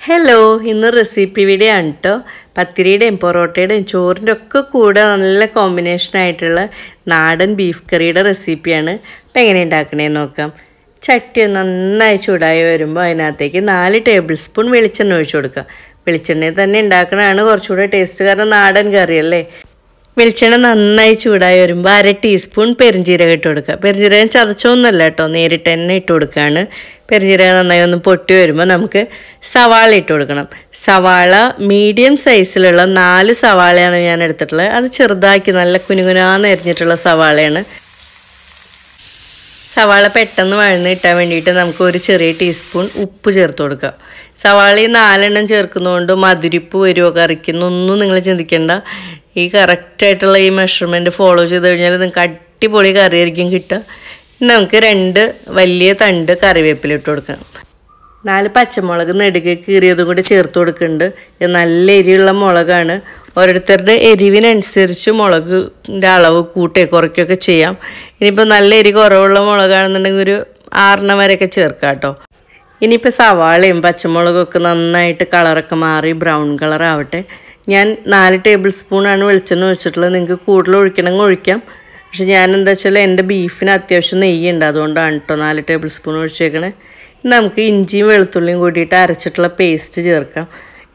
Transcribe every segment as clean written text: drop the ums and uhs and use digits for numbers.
Hello, ഇന്ന് recipe video ആണ് കേട്ടോ. പത്തിരിയുടെയും പൊറോട്ടയുടെയും ചോറിൻ്റെ ഒക്കെ കൂടെ നല്ല കോമ്പിനേഷനായിട്ടുള്ള നാടൻ ബീഫ് കറിയുടെ റെസിപ്പിയാണ്. അപ്പോൾ എങ്ങനെ ഉണ്ടാക്കണേന്ന് നോക്കാം. ചട്ടി നന്നായി ചൂടായി വരുമ്പോൾ അതിനകത്തേക്ക് 4 ടേബിൾ സ്പൂൺ വെളിച്ചെണ്ണ ഒഴിച്ചു കൊടുക്കുക. വെളിച്ചെണ്ണയിൽ തന്നെ ഉണ്ടാക്കണതാണ് കുറച്ചുകൂടെ ടേസ്റ്റ്, കാരണം നാടൻ കറിയല്ലേ. വെളിച്ചെണ്ണ നന്നായി ചൂടായി വരുമ്പോൾ 1/2 ടീസ്പൂൺ പെരിഞ്ജീരകം ഇട്ട് കൊടുക്കുക. പെരിഞ്ജീരകം ചതച്ചൊന്നുമല്ല കേട്ടോ, നേരിട്ട് തന്നെ ഇട്ട് കൊടുക്കുകയാണ്. പെരിഞ്ജീരകം നന്നായി ഒന്ന് പൊട്ടി വരുമ്പോൾ നമുക്ക് സവാള ഇട്ട് കൊടുക്കണം. സവാള മീഡിയം സൈസിലുള്ള 4 സവാളയാണ് ഞാൻ എടുത്തിട്ടുള്ളത്. അത് ചെറുതാക്കി നല്ല കുനുകുനാന്ന് അരിഞ്ഞിട്ടുള്ള സവാളയാണ്. സവാള പെട്ടെന്ന് വഴന്ന് കിട്ടാൻ വേണ്ടിയിട്ട് നമുക്ക് ഒരു ചെറിയ ടീസ്പൂൺ ഉപ്പ് ചേർത്ത് കൊടുക്കാം. സവാള 4 ചേർക്കുന്നതുകൊണ്ട് മധുരിപ്പ് വരുമോ കറിക്കുന്നൊന്നും നിങ്ങൾ ചിന്തിക്കേണ്ട. ഈ കറക്റ്റായിട്ടുള്ള ഈ മെഷർമെൻറ്റ് ഫോളോ ചെയ്ത് കഴിഞ്ഞാൽ നിങ്ങൾക്ക് അടിപൊളി കറിയായിരിക്കും കിട്ടുക. നമുക്ക് 2 വലിയ തണ്ട് കറിവേപ്പില ഇട്ട് കൊടുക്കാം. 4 പച്ചമുളക് നെടുകെ കീറിയതും കൂടി ചേർത്ത് കൊടുക്കുന്നുണ്ട്. ഇത് നല്ല എരിയുള്ള മുളകാണ്. ഓരോരുത്തരുടെ എരിവിനനുസരിച്ച് മുളകിൻ്റെ അളവ് കുറയ്ക്കുകയൊക്കെ ചെയ്യാം. ഇനിയിപ്പോൾ നല്ല എരി കുറവുള്ള മുളകാണെന്നുണ്ടെങ്കിൽ ഒരു 6 വരെയൊക്കെ ചേർക്കാം കേട്ടോ. ഇനിയിപ്പോൾ സവാളയും പച്ചമുളകൊക്കെ നന്നായിട്ട് കളറൊക്കെ മാറി ബ്രൗൺ കളർ ആവട്ടെ. ഞാൻ 4 ടേബിൾ സ്പൂണാണ് വെളിച്ചെണ്ണ ഒഴിച്ചിട്ടുള്ളത്. നിങ്ങൾക്ക് കൂടുതൽ ഒഴിക്കണമെങ്കിൽ ഒഴിക്കാം. പക്ഷെ ഞാൻ എന്താ വെച്ചാൽ എൻ്റെ ബീഫിന് അത്യാവശ്യം നെയ്യുണ്ട്, അതുകൊണ്ടാണ് കേട്ടോ 4 ടേബിൾ സ്പൂൺ ഒഴിച്ചേക്കണേ. നമുക്ക് ഇഞ്ചിയും വെളുത്തുള്ളിയും കൂട്ടിയിട്ട് അരച്ചിട്ടുള്ള പേസ്റ്റ് ചേർക്കാം.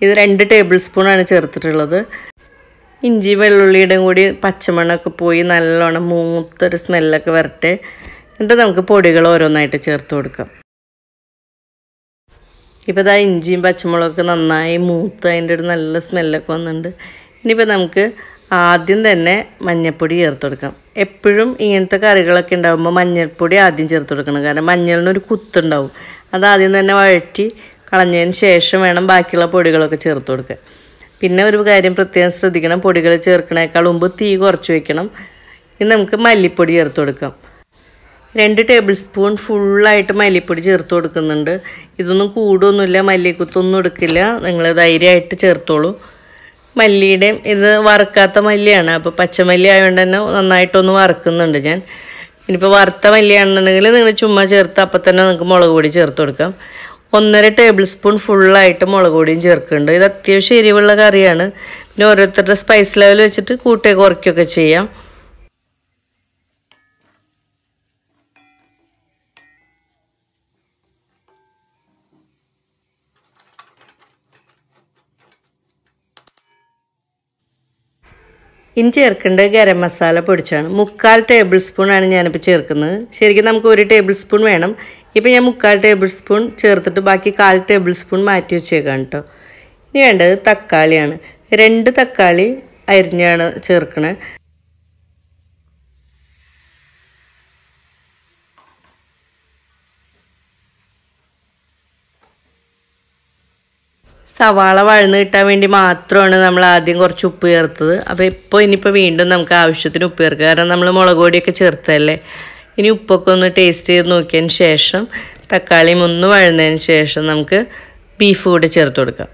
ഇത് 2 ടേബിൾ സ്പൂണാണ് ചേർത്തിട്ടുള്ളത്. ഇഞ്ചി വെള്ളുള്ളിയുടെയും കൂടി പച്ചമണ്ണൊക്കെ പോയി നല്ലോണം മൂത്തൊരു സ്മെല്ലൊക്കെ വരട്ടെ. എന്നിട്ട് നമുക്ക് പൊടികൾ ഓരോന്നായിട്ട് ചേർത്ത് കൊടുക്കാം. ഇപ്പോൾ ഇതാ ഇഞ്ചിയും പച്ചമുളകൊക്കെ നന്നായി മൂത്ത് അതിൻ്റെ ഒരു നല്ല സ്മെല്ലൊക്കെ വന്നിട്ടുണ്ട്. ഇനിയിപ്പോൾ നമുക്ക് ആദ്യം തന്നെ മഞ്ഞൾപ്പൊടി ചേർത്ത് കൊടുക്കാം. എപ്പോഴും ഇങ്ങനത്തെ കറികളൊക്കെ ഉണ്ടാകുമ്പോൾ മഞ്ഞൾപ്പൊടി ആദ്യം ചേർത്ത് കൊടുക്കണം, കാരണം മഞ്ഞളിനൊരു കുത്തുണ്ടാവും. അത് ആദ്യം തന്നെ വഴറ്റി കളഞ്ഞതിന് ശേഷം വേണം ബാക്കിയുള്ള പൊടികളൊക്കെ ചേർത്ത് കൊടുക്കുക. പിന്നെ ഒരു കാര്യം പ്രത്യേകം ശ്രദ്ധിക്കണം, പൊടികൾ ചേർക്കണേക്കാൾ മുമ്പ് തീ കുറച്ച് വയ്ക്കണം. ഇനി നമുക്ക് മല്ലിപ്പൊടി ചേർത്ത് കൊടുക്കാം. 2 ടേബിൾ സ്പൂൺ ഫുള്ളായിട്ട് മല്ലിപ്പൊടി ചേർത്ത് കൊടുക്കുന്നുണ്ട്. ഇതൊന്നും കൂടുമൊന്നുമില്ല, മല്ലിക്കുത്തൊന്നും എടുക്കില്ല, നിങ്ങൾ ധൈര്യമായിട്ട് ചേർത്തോളൂ. മല്ലിയുടെയും ഇത് വറുക്കാത്ത മല്ലിയാണ്, അപ്പോൾ പച്ചമല്ലി ആയതുകൊണ്ട് തന്നെ നന്നായിട്ടൊന്ന് വറുക്കുന്നുണ്ട് ഞാൻ. ഇനിയിപ്പോൾ വറുത്ത മല്ലിയാണെന്നുണ്ടെങ്കിൽ നിങ്ങൾ ചുമ്മാ ചേർത്ത് അപ്പം തന്നെ നിങ്ങൾക്ക് മുളക് പൊടി ചേർത്ത് കൊടുക്കാം. 1.5 ടേബിൾ സ്പൂൺ ഫുള്ളായിട്ട് മുളക് പൊടിയും ചേർക്കുന്നുണ്ട്. ഇത് അത്യാവശ്യം എരിവുള്ള കറിയാണ്. പിന്നെ ഓരോരുത്തരുടെ സ്പൈസ് ലെവൽ വെച്ചിട്ട് കുറയ്ക്കുകയൊക്കെ ചെയ്യാം. ഇനി ചേർക്കേണ്ടത് ഗരം മസാല പൊടിച്ചാണ്. 3/4 ടേബിൾ സ്പൂണാണ് ഞാനിപ്പോൾ ചേർക്കുന്നത്. ശരിക്കും നമുക്ക് 1 ടേബിൾ സ്പൂൺ വേണം. ഇപ്പോൾ ഞാൻ 3/4 ടേബിൾ സ്പൂൺ ചേർത്തിട്ട് ബാക്കി 1/4 ടേബിൾ സ്പൂൺ മാറ്റി വെച്ചേക്കാം കേട്ടോ. ഇനി വേണ്ടത് തക്കാളിയാണ്. 2 തക്കാളി അരിഞ്ഞാണ് ചേർക്കണത്. സവാള വഴന്ന് കിട്ടാൻ വേണ്ടി മാത്രമാണ് നമ്മൾ ആദ്യം കുറച്ച് ഉപ്പ് ചേർത്തത്. അപ്പോൾ ഇനിയിപ്പോൾ വീണ്ടും നമുക്ക് ആവശ്യത്തിന് ഉപ്പ് ചേർക്കുക, കാരണം നമ്മൾ മുളക് പൊടിയൊക്കെ ചേർത്തല്ലേ. ഇനി ഉപ്പൊക്കെ ഒന്ന് ടേസ്റ്റ് ചെയ്ത് നോക്കിയതിന് ശേഷം തക്കാളിയും ഒന്ന് വഴന്നതിന് ശേഷം നമുക്ക് ബീഫ് കൂടി ചേർത്ത് കൊടുക്കാം.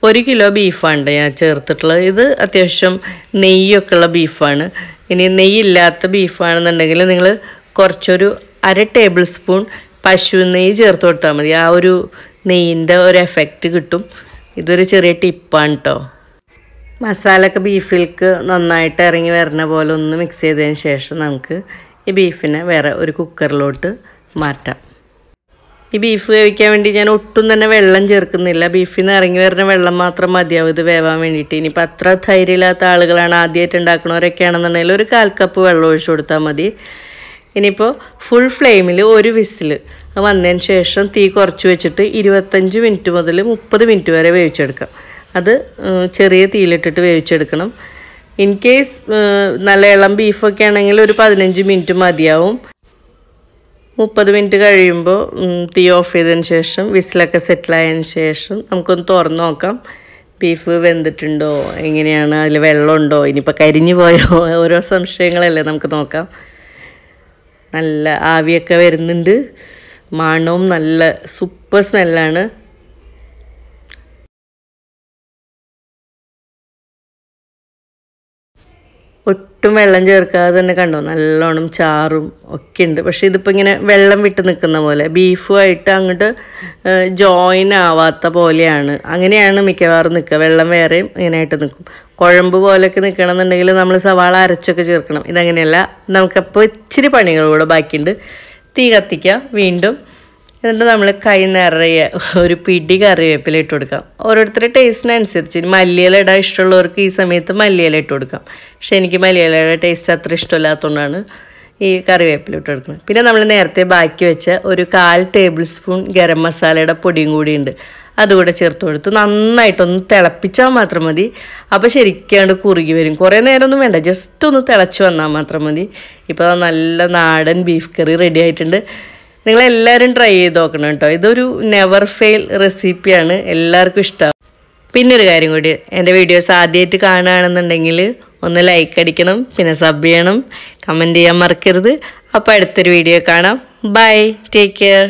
1 കിലോ ബീഫാണ് ഞാൻ ചേർത്തിട്ടുള്ളത്. ഇത് അത്യാവശ്യം നെയ്യൊക്കെ ഉള്ള ബീഫാണ്. ഇനി നെയ്യില്ലാത്ത ബീഫാണെന്നുണ്ടെങ്കിൽ നിങ്ങൾ കുറച്ചൊരു 1/2 ടേബിൾ സ്പൂൺ പശു നെയ്യ് ചേർത്ത് കൊടുത്താൽ മതി. ആ ഒരു നെയ്യിൻ്റെ ഒരു എഫക്റ്റ് കിട്ടും. ഇതൊരു ചെറിയ ടിപ്പാണ് കേട്ടോ. മസാലയൊക്കെ ബീഫിലേക്ക് നന്നായിട്ട് ഇറങ്ങി വരുന്ന പോലെ ഒന്ന് മിക്സ് ചെയ്തതിന് ശേഷം നമുക്ക് ഈ ബീഫിനെ വേറെ ഒരു കുക്കറിലോട്ട് മാറ്റാം. ഈ ബീഫ് വേവിക്കാൻ വേണ്ടി ഞാൻ ഒട്ടും തന്നെ വെള്ളം ചേർക്കുന്നില്ല. ബീഫിൽ നിന്ന് ഇറങ്ങി വരുന്ന വെള്ളം മാത്രം മതിയാവും ഇത് വേവാൻ വേണ്ടിയിട്ട്. ഇനിയിപ്പോൾ അത്ര ധൈര്യമില്ലാത്ത ആളുകളാണ്, ആദ്യമായിട്ട് ഉണ്ടാക്കണവരൊക്കെ ആണെന്നുണ്ടെങ്കിൽ ഒരു 1/4 കപ്പ് വെള്ളം ഒഴിച്ചു കൊടുത്താൽ മതി. ഇനിയിപ്പോൾ ഫുൾ ഫ്ലെയിമിൽ 1 വിസിൽ വന്നതിന് ശേഷം തീ കുറച്ച് വെച്ചിട്ട് 25 മിനിറ്റ് മുതൽ 30 മിനിറ്റ് വരെ വേവിച്ചെടുക്കാം. അത് ചെറിയ തീയിലിട്ടിട്ട് വേവിച്ചെടുക്കണം. ഇൻ കേസ് നല്ല ഇളം ബീഫൊക്കെ ആണെങ്കിൽ ഒരു 15 മിനിറ്റ് മതിയാവും. 30 മിനിറ്റ് കഴിയുമ്പോൾ തീ ഓഫ് ചെയ്തതിന് ശേഷം വിസിലൊക്കെ സെറ്റിലായതിന് ശേഷം നമുക്കൊന്ന് തുറന്ന് നോക്കാം. ബീഫ് വെന്തിട്ടുണ്ടോ, എങ്ങനെയാണ്, അതിൽ വെള്ളമുണ്ടോ, ഇനിയിപ്പോൾ കരിഞ്ഞു പോയോ, ഓരോ സംശയങ്ങളല്ലേ. നമുക്ക് നോക്കാം. നല്ല ആവിയൊക്കെ വരുന്നുണ്ട്, മണവും നല്ല സൂപ്പർ സ്മെല്ലാണ്. ഒട്ടും വെള്ളം ചേർക്കാതെ തന്നെ കണ്ടോ നല്ലോണം ചാറും ഒക്കെ ഉണ്ട്. പക്ഷെ ഇതിപ്പോൾ ഇങ്ങനെ വെള്ളം വിട്ട് നിൽക്കുന്ന പോലെ ബീഫുമായിട്ട് അങ്ങോട്ട് ജോയിൻ ആവാത്ത പോലെയാണ്. അങ്ങനെയാണ് മിക്കവാറും നിൽക്കുക. വെള്ളം വേറെയും ഇങ്ങനെയായിട്ട് നിൽക്കും. കുഴമ്പ് പോലെയൊക്കെ നിൽക്കണമെന്നുണ്ടെങ്കിൽ നമ്മൾ സവാള അരച്ചൊക്കെ ചേർക്കണം. ഇതങ്ങനെയല്ല. നമുക്കപ്പോൾ ഇച്ചിരി പണികൾ കൂടെ ബാക്കിയുണ്ട്. തീ കത്തിക്കുക വീണ്ടും. എന്നിട്ട് നമ്മൾ കൈ നിറയെ ഒരു പിടി കറിവേപ്പില ഇട്ട് കൊടുക്കാം. ഓരോരുത്തരുടെ ടേസ്റ്റിനനുസരിച്ച് മല്ലിയില ഇടാൻ ഇഷ്ടമുള്ളവർക്ക് ഈ സമയത്ത് മല്ലിയില ഇട്ട് കൊടുക്കാം. പക്ഷെ എനിക്ക് മല്ലിയിലയുടെ ടേസ്റ്റ് അത്ര ഇഷ്ടമില്ലാത്തതുകൊണ്ടാണ് ഈ കറിവേപ്പില ഇട്ട് കൊടുക്കുന്നത്. പിന്നെ നമ്മൾ നേരത്തെ ബാക്കി വെച്ച ഒരു 1/4 ടേബിൾ സ്പൂൺ ഗരം മസാലയുടെ പൊടിയും കൂടി ഉണ്ട്. അതുകൂടെ ചേർത്ത് കൊടുത്ത് നന്നായിട്ടൊന്ന് തിളപ്പിച്ചാൽ മാത്രം മതി. അപ്പോൾ ശരിക്കാണ്ട് കുറുകി വരും. കുറേ നേരമൊന്നും വേണ്ട, ജസ്റ്റ് ഒന്ന് തിളച്ച് വന്നാൽ മാത്രം മതി. ഇപ്പോൾ നല്ല നാടൻ ബീഫ് കറി റെഡി ആയിട്ടുണ്ട്. നിങ്ങളെല്ലാവരും ട്രൈ ചെയ്ത് നോക്കണം കേട്ടോ. ഇതൊരു നെവർ ഫെയിൽ റെസിപ്പിയാണ്, എല്ലാവർക്കും ഇഷ്ടമാവും. പിന്നെ ഒരു കാര്യം കൂടി, എൻ്റെ വീഡിയോസ് ആദ്യമായിട്ട് കാണുകയാണെന്നുണ്ടെങ്കിൽ ഒന്ന് ലൈക്ക് അടിക്കണം, പിന്നെ സബ് ചെയ്യണം, കമൻറ്റ് ചെയ്യാൻ മറക്കരുത്. അപ്പോൾ അടുത്തൊരു വീഡിയോ കാണാം. Bye, take care.